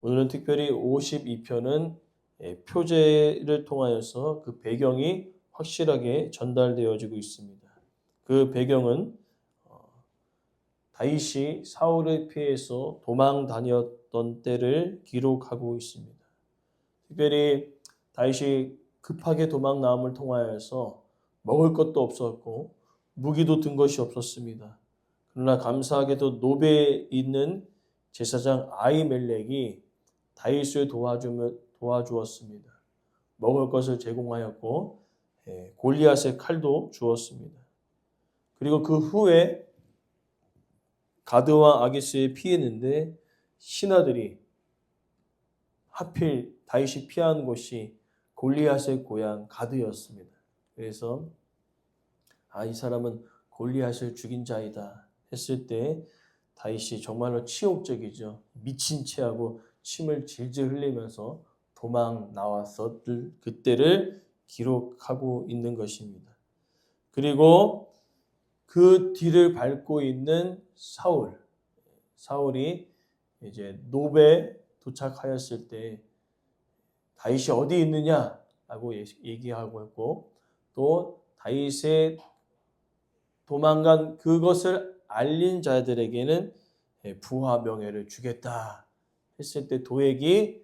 오늘은 특별히 52편은 표제를 통하여서 그 배경이 확실하게 전달되어지고 있습니다. 그 배경은 다윗이 사울의 피해서 도망 다녔던 때를 기록하고 있습니다. 특별히 다윗이 급하게 도망 나옴을 통하여서 먹을 것도 없었고 무기도 든 것이 없었습니다. 그러나 감사하게도 노베에 있는 제사장 아히멜렉이 다윗을 도와주었습니다. 먹을 것을 제공하였고 골리앗의 칼도 주었습니다. 그리고 그 후에 가드와 아기스에 피했는데 신하들이 하필 다윗이 피한 곳이 골리앗의 고향 가드였습니다. 그래서 이 사람은 골리앗을 죽인 자이다 했을 때 다윗이 정말로 치욕적이죠. 미친 채하고 침을 질질 흘리면서 도망 나왔었을 그때를 기록하고 있는 것입니다. 그리고 그 뒤를 밟고 있는 사울이 이제 노베에 도착하였을 때 다윗이 어디 있느냐라고 얘기하고 있고 또 다윗의 도망간 그것을 알린 자들에게는 부하 명예를 주겠다 했을 때 도액이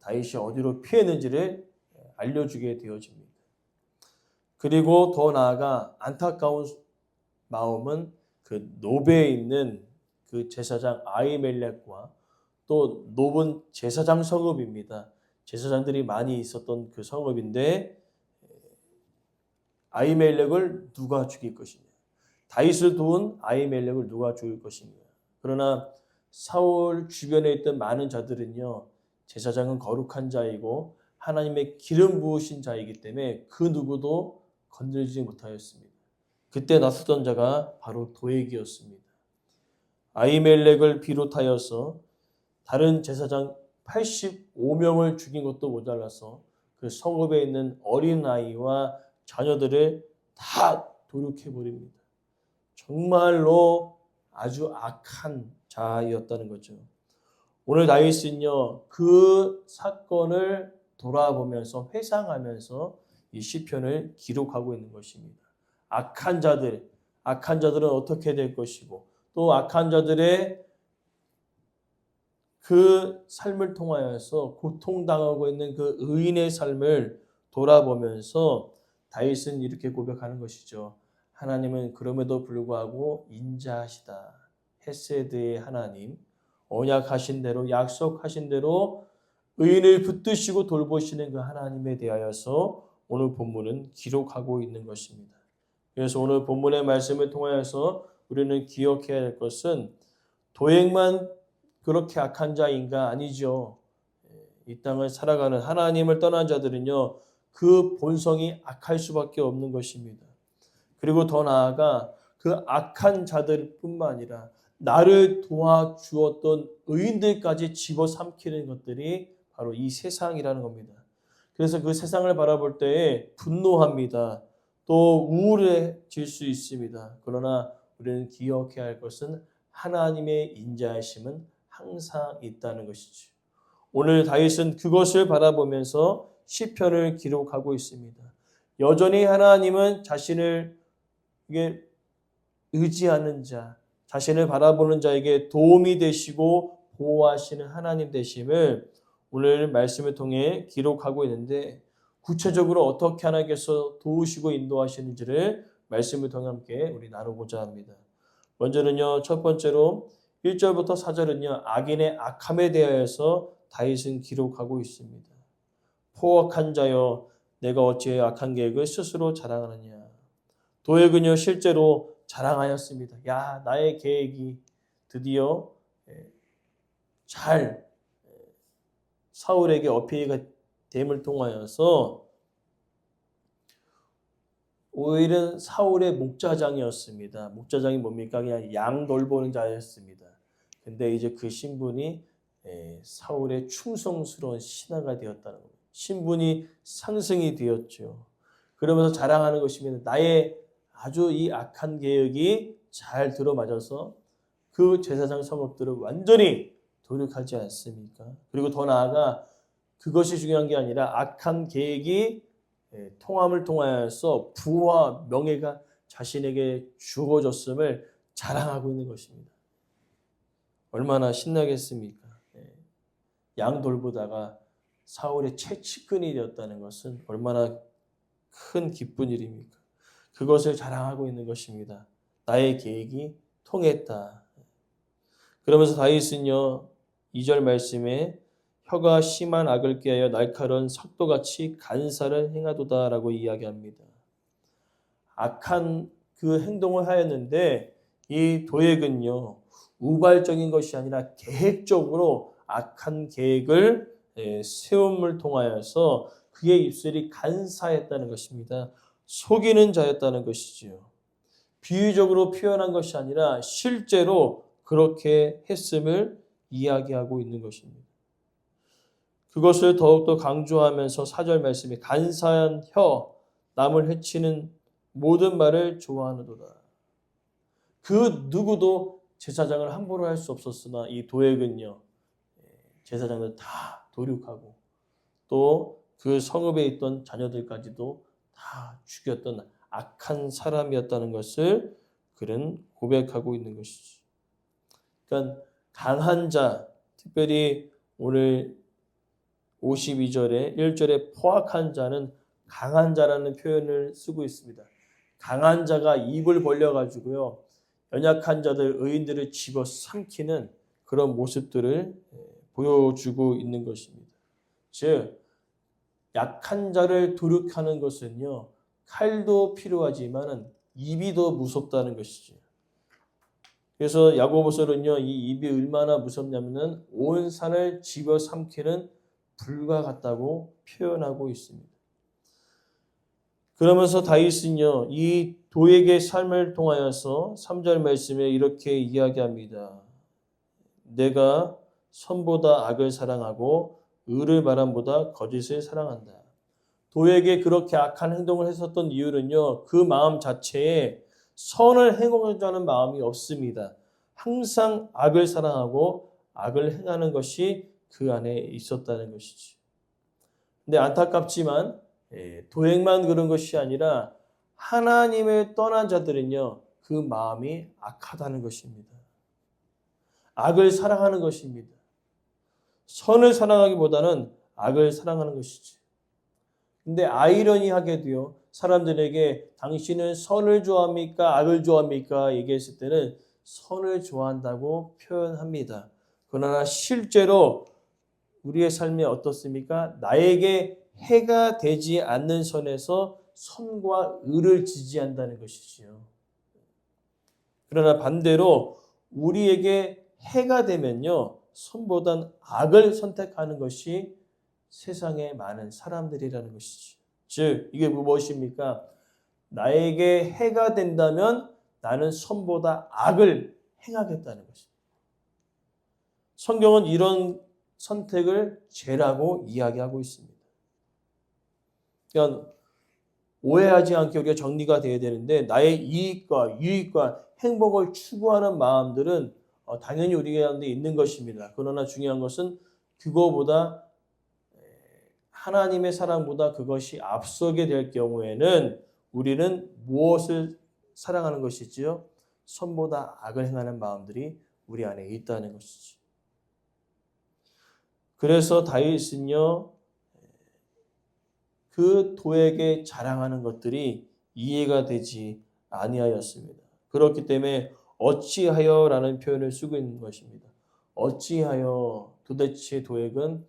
다윗이 어디로 피했는지를 알려주게 되어집니다. 그리고 더 나아가 안타까운 마음은 그 노베에 있는 그 제사장 아히멜렉과 또 노본 제사장 성읍입니다. 제사장들이 많이 있었던 그 성읍인데 아히멜렉을 누가 죽일 것이냐. 다윗을 도운 아히멜렉을 누가 죽일 것이냐. 그러나 사울 주변에 있던 많은 자들은요. 제사장은 거룩한 자이고 하나님의 기름 부으신 자이기 때문에 그 누구도 건들지 못하였습니다. 그때 나섰던 자가 바로 도액이었습니다. 아히멜렉을 비롯하여서 다른 제사장 85명을 죽인 것도 모자라서 그 성읍에 있는 어린아이와 자녀들을 다 도륙해버립니다. 정말로 아주 악한 자였다는 거죠. 오늘 다윗은요, 그 사건을 돌아보면서 회상하면서 이 시편을 기록하고 있는 것입니다. 악한 자들은 어떻게 될 것이고 또 악한 자들의 그 삶을 통하여서 고통당하고 있는 그 의인의 삶을 돌아보면서 다윗은 이렇게 고백하는 것이죠. 하나님은 그럼에도 불구하고 인자하시다. 헤세드의 하나님, 언약하신 대로 약속하신 대로 의인을 붙드시고 돌보시는 그 하나님에 대하여서 오늘 본문은 기록하고 있는 것입니다. 그래서 오늘 본문의 말씀을 통하여서 우리는 기억해야 할 것은 도액만 그렇게 악한 자인가? 아니죠. 이 땅을 살아가는 하나님을 떠난 자들은요. 그 본성이 악할 수밖에 없는 것입니다. 그리고 더 나아가 그 악한 자들뿐만 아니라 나를 도와주었던 의인들까지 집어삼키는 것들이 바로 이 세상이라는 겁니다. 그래서 그 세상을 바라볼 때에 분노합니다. 또 우울해질 수 있습니다. 그러나 우리는 기억해야 할 것은 하나님의 인자하심은 항상 있다는 것이죠. 오늘 다윗은 그것을 바라보면서 시편을 기록하고 있습니다. 여전히 하나님은 자신을 의지하는 자, 자신을 바라보는 자에게 도움이 되시고 보호하시는 하나님 되심을 오늘 말씀을 통해 기록하고 있는데 구체적으로 어떻게 하나님께서 도우시고 인도하시는지를 말씀을 통해 함께 우리 나누고자 합니다. 먼저는요, 첫 번째로 1절부터 4절은요, 악인의 악함에 대하여서 다윗은 기록하고 있습니다. 포악한 자여, 내가 어찌 악한 계획을 스스로 자랑하느냐. 도액은요, 실제로 자랑하였습니다. 야, 나의 계획이 드디어 잘 사울에게 어필이 됨을 통하여서 오히려 사울의 목자장이었습니다. 목자장이 뭡니까? 그냥 양 돌보는 자였습니다. 근데 이제 그 신분이 사울의 충성스러운 신하가 되었다는 겁니다. 신분이 상승이 되었죠. 그러면서 자랑하는 것이면 나의 아주 이 악한 계획이 잘 들어맞아서 그 제사장 성읍들을 완전히 도륙하지 않습니까? 그리고 더 나아가 그것이 중요한 게 아니라 악한 계획이 통함을 통하여서 부와 명예가 자신에게 주어졌음을 자랑하고 있는 것입니다. 얼마나 신나겠습니까? 양 돌보다가 사울의 채찍근이 되었다는 것은 얼마나 큰 기쁜 일입니까? 그것을 자랑하고 있는 것입니다. 나의 계획이 통했다. 그러면서 다윗은요, 2절 말씀에 혀가 심한 악을 꾀하여 날카로운 삭도같이 간사를 행하도다라고 이야기합니다. 악한 그 행동을 하였는데 이 도액은요, 우발적인 것이 아니라 계획적으로 악한 계획을 세움을 통하여서 그의 입술이 간사했다는 것입니다. 속이는 자였다는 것이지요. 비유적으로 표현한 것이 아니라 실제로 그렇게 했음을 이야기하고 있는 것입니다. 그것을 더욱더 강조하면서 4절 말씀에 간사한 혀, 남을 해치는 모든 말을 좋아하는도다. 그 누구도 제사장을 함부로 할 수 없었으나 이 도액은요, 제사장을 다 도륙하고 또 그 성읍에 있던 자녀들까지도 다 죽였던 악한 사람이었다는 것을 그는 고백하고 있는 것이죠. 그러니까 강한 자, 특별히 오늘 52절에 1절에 포악한 자는 강한 자라는 표현을 쓰고 있습니다. 강한 자가 입을 벌려가지고요, 연약한 자들, 의인들을 집어삼키는 그런 모습들을 보여주고 있는 것입니다. 즉, 약한 자를 도륙하는 것은요, 칼도 필요하지만 입이 더 무섭다는 것이죠. 그래서 야고보서는요, 이 입이 얼마나 무섭냐면은 온 산을 집어삼키는 불과 같다고 표현하고 있습니다. 그러면서 다윗은요, 이 도액의 삶을 통하여서 3절 말씀에 이렇게 이야기합니다. 내가 선보다 악을 사랑하고 의를 바람보다 거짓을 사랑한다. 도액에 그렇게 악한 행동을 했었던 이유는요, 그 마음 자체에 선을 행하자는 마음이 없습니다. 항상 악을 사랑하고 악을 행하는 것이 그 안에 있었다는 것이지. 근데 안타깝지만 도액만 그런 것이 아니라 하나님을 떠난 자들은요, 그 마음이 악하다는 것입니다. 악을 사랑하는 것입니다. 선을 사랑하기보다는 악을 사랑하는 것이지. 근데 아이러니하게도요, 사람들에게 당신은 선을 좋아합니까? 악을 좋아합니까? 얘기했을 때는 선을 좋아한다고 표현합니다. 그러나 실제로 우리의 삶이 어떻습니까? 나에게 해가 되지 않는 선에서 선과 의를 지지한다는 것이지요. 그러나 반대로 우리에게 해가 되면요, 선보단 악을 선택하는 것이 세상에 많은 사람들이라는 것이지. 즉, 이게 무엇입니까? 나에게 해가 된다면 나는 선보다 악을 행하겠다는 것입니다. 성경은 이런 선택을 죄라고 이야기하고 있습니다. 그러니까 오해하지 않게 우리가 정리가 돼야 되는데, 나의 이익과 유익과 행복을 추구하는 마음들은 당연히 우리 가운데 있는 것입니다. 그러나 중요한 것은 그거보다 하나님의 사랑보다 그것이 앞서게 될 경우에는 우리는 무엇을 사랑하는 것이지요? 선보다 악을 행하는 마음들이 우리 안에 있다는 것이지. 그래서 다윗은요, 그 도에게 자랑하는 것들이 이해가 되지 아니하였습니다. 그렇기 때문에 어찌하여라는 표현을 쓰고 있는 것입니다. 어찌하여 도대체 도액은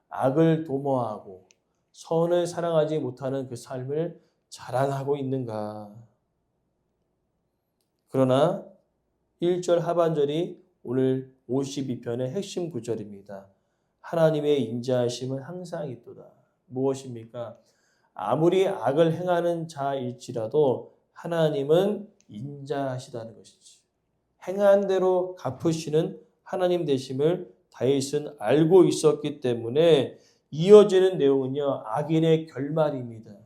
악을 도모하고 선을 사랑하지 못하는 그 삶을 자랑하고 있는가? 그러나 1절 하반절이 오늘 52편의 핵심 구절입니다. 하나님의 인자하심은 항상 있도다. 무엇입니까? 아무리 악을 행하는 자일지라도 하나님은 인자하시다는 것이지. 행한 대로 갚으시는 하나님 되심을 다윗은 알고 있었기 때문에 이어지는 내용은요, 악인의 결말입니다.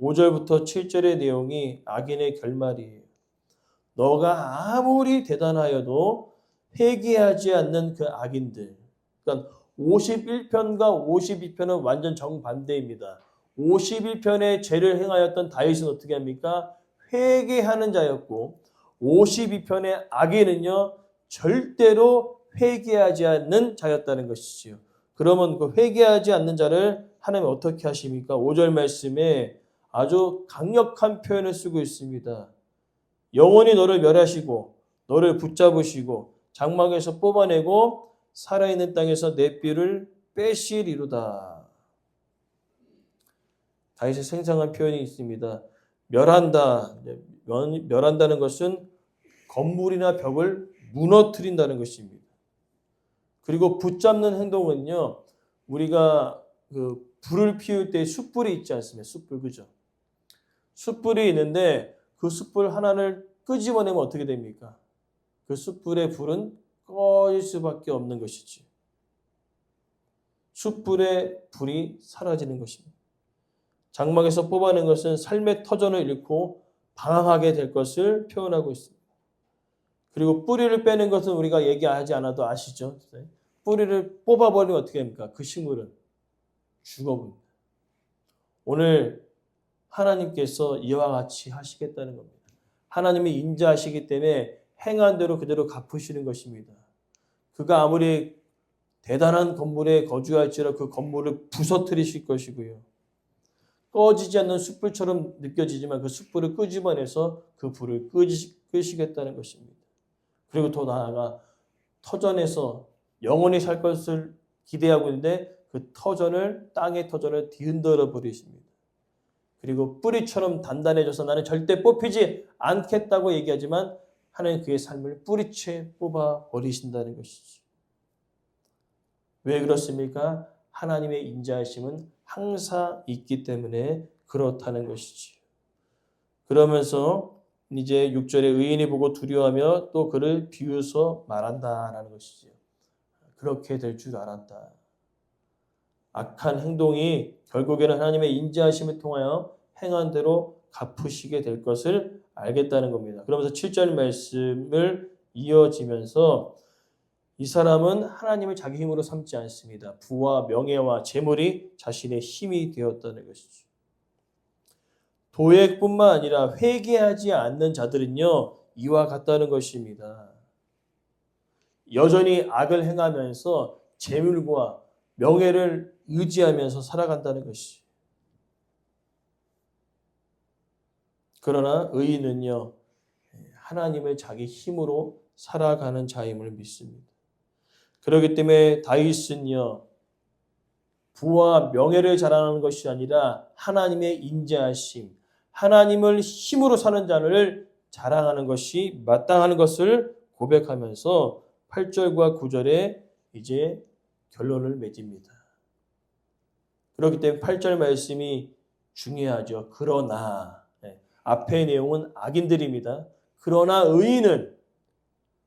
5절부터 7절의 내용이 악인의 결말이에요. 너가 아무리 대단하여도 회개하지 않는 그 악인들. 그러니까 51편과 52편은 완전 정반대입니다. 51편의 죄를 행하였던 다윗은 어떻게 합니까? 회개하는 자였고 52편의 악인은요 절대로 회개하지 않는 자였다는 것이지요. 그러면 그 회개하지 않는 자를 하나님 어떻게 하십니까? 5절 말씀에 아주 강력한 표현을 쓰고 있습니다. 영원히 너를 멸하시고 너를 붙잡으시고 장막에서 뽑아내고 살아있는 땅에서 내 뼈를 빼시리로다. 다윗의 생생한 표현이 있습니다. 멸한다. 멸한다는 것은 건물이나 벽을 무너뜨린다는 것입니다. 그리고 붙잡는 행동은요. 우리가 그 불을 피울 때 숯불이 있지 않습니까? 숯불, 그죠? 숯불이 있는데 그 숯불 하나를 끄집어내면 어떻게 됩니까? 그 숯불의 불은 꺼질 수밖에 없는 것이지. 숯불의 불이 사라지는 것입니다. 장막에서 뽑아낸 것은 삶의 터전을 잃고 방황하게 될 것을 표현하고 있습니다. 그리고 뿌리를 빼는 것은 우리가 얘기하지 않아도 아시죠? 뿌리를 뽑아버리면 어떻게 됩니까? 그 식물은 죽어버립니다. 오늘 하나님께서 이와 같이 하시겠다는 겁니다. 하나님이 인자하시기 때문에 행한 대로 그대로 갚으시는 것입니다. 그가 아무리 대단한 건물에 거주할지라도 그 건물을 부서뜨리실 것이고요. 꺼지지 않는 숯불처럼 느껴지지만 그 숯불을 끄집어내서 그 불을 끄시겠다는 것입니다. 그리고 더 나아가 터전에서 영원히 살 것을 기대하고 있는데 그 터전을 땅의 터전을 뒤흔들어 버리십니다. 그리고 뿌리처럼 단단해져서 나는 절대 뽑히지 않겠다고 얘기하지만 하나님 그의 삶을 뿌리채 뽑아 버리신다는 것이죠. 왜 그렇습니까? 하나님의 인자하심은 항상 있기 때문에 그렇다는 것이지. 그러면서 이제 6절에 의인이 보고 두려워하며 또 그를 비웃어 말한다라는 것이죠. 그렇게 될 줄 알았다. 악한 행동이 결국에는 하나님의 인자하심을 통하여 행한 대로 갚으시게 될 것을 알겠다는 겁니다. 그러면서 7절 말씀을 이어지면서 이 사람은 하나님을 자기 힘으로 삼지 않습니다. 부와 명예와 재물이 자신의 힘이 되었다는 것이죠. 도액뿐만 아니라 회개하지 않는 자들은요. 이와 같다는 것입니다. 여전히 악을 행하면서 재물과 명예를 의지하면서 살아간다는 것이. 그러나 의인은요. 하나님을 자기 힘으로 살아가는 자임을 믿습니다. 그렇기 때문에 다윗은요. 부와 명예를 자랑하는 것이 아니라 하나님의 인자하심, 하나님을 힘으로 사는 자를 자랑하는 것이 마땅한 것을 고백하면서 8절과 9절에 이제 결론을 맺습니다. 그렇기 때문에 8절 말씀이 중요하죠. 그러나 앞의 내용은 악인들입니다. 그러나 의인은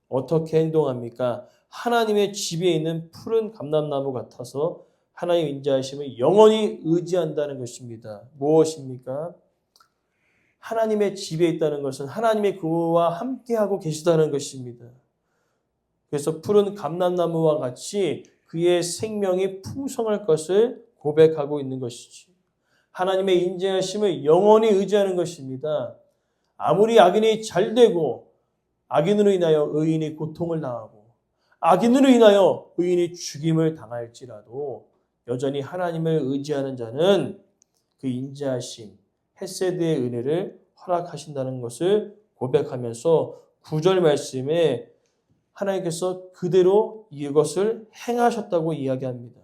어떻게 행동합니까? 하나님의 지배에 있는 푸른 감람나무 같아서 하나님의 인자하심을 영원히 의지한다는 것입니다. 무엇입니까? 하나님의 지배에 있다는 것은 하나님의 그와 함께하고 계시다는 것입니다. 그래서 푸른 감람나무와 같이 그의 생명이 풍성할 것을 고백하고 있는 것이지. 하나님의 인자하심을 영원히 의지하는 것입니다. 아무리 악인이 잘되고 악인으로 인하여 의인이 고통을 당하고 악인으로 인하여 의인이 죽임을 당할지라도 여전히 하나님을 의지하는 자는 그 인자하심, 헤세드의 은혜를 허락하신다는 것을 고백하면서 9절 말씀에 하나님께서 그대로 이것을 행하셨다고 이야기합니다.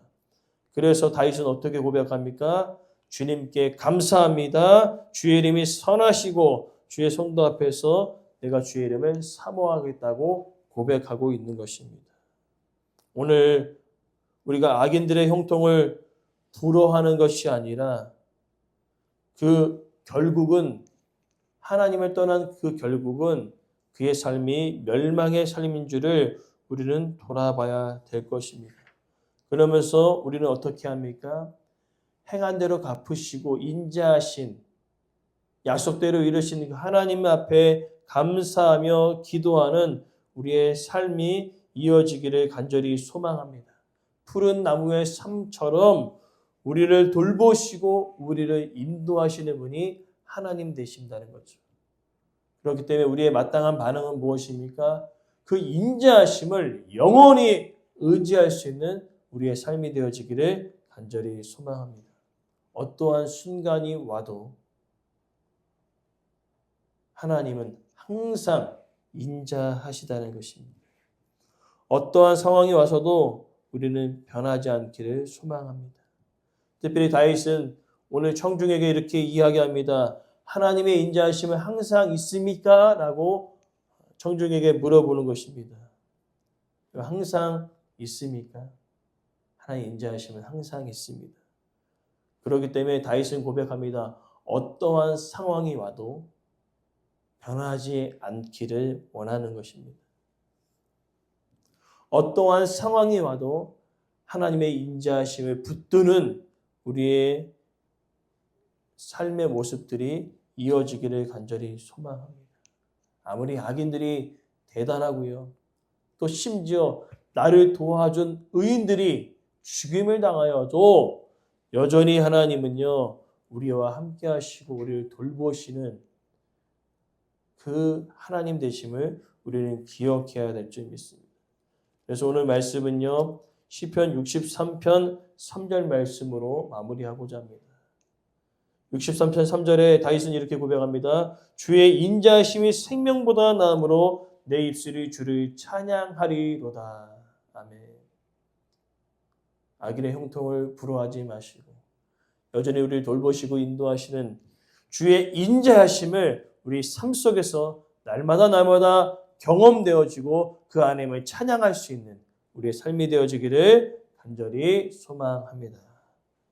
그래서 다윗은 어떻게 고백합니까? 주님께 감사합니다. 주의 이름이 선하시고 주의 성도 앞에서 내가 주의 이름을 사모하겠다고 고백하고 있는 것입니다. 오늘 우리가 악인들의 형통을 부러워하는 것이 아니라 그 결국은 하나님을 떠난 그 결국은 그의 삶이 멸망의 삶인 줄을 우리는 돌아봐야 될 것입니다. 그러면서 우리는 어떻게 합니까? 행한 대로 갚으시고 인자하신 약속대로 이루신 하나님 앞에 감사하며 기도하는 우리의 삶이 이어지기를 간절히 소망합니다. 푸른 나무의 삶처럼 우리를 돌보시고 우리를 인도하시는 분이 하나님 되신다는 거죠. 그렇기 때문에 우리의 마땅한 반응은 무엇입니까? 그 인자하심을 영원히 의지할 수 있는 우리의 삶이 되어지기를 간절히 소망합니다. 어떠한 순간이 와도 하나님은 항상 인자하시다는 것입니다. 어떠한 상황이 와서도 우리는 변하지 않기를 소망합니다. 특별히 다윗은 오늘 청중에게 이렇게 이야기합니다. 하나님의 인자하심은 항상 있습니까? 라고 청중에게 물어보는 것입니다. 항상 있습니까? 하나님의 인자하심은 항상 있습니다. 그렇기 때문에 다윗은 고백합니다. 어떠한 상황이 와도 변하지 않기를 원하는 것입니다. 어떠한 상황이 와도 하나님의 인자하심을 붙드는 우리의 삶의 모습들이 이어지기를 간절히 소망합니다. 아무리 악인들이 대단하고요. 또 심지어 나를 도와준 의인들이 죽임을 당하여도 여전히 하나님은요, 우리와 함께 하시고 우리를 돌보시는 그 하나님 되심을 우리는 기억해야 될 줄 믿습니다. 그래서 오늘 말씀은요, 시편 63편 3절 말씀으로 마무리하고자 합니다. 63편 3절에 다윗은 이렇게 고백합니다. 주의 인자하심이 생명보다 나음으로 내 입술이 주를 찬양하리로다. 아멘. 악인의 형통을 부러워하지 마시고 여전히 우리를 돌보시고 인도하시는 주의 인자하심을 우리 삶 속에서 날마다 경험되어지고 그 안에만 찬양할 수 있는 우리의 삶이 되어지기를 간절히 소망합니다.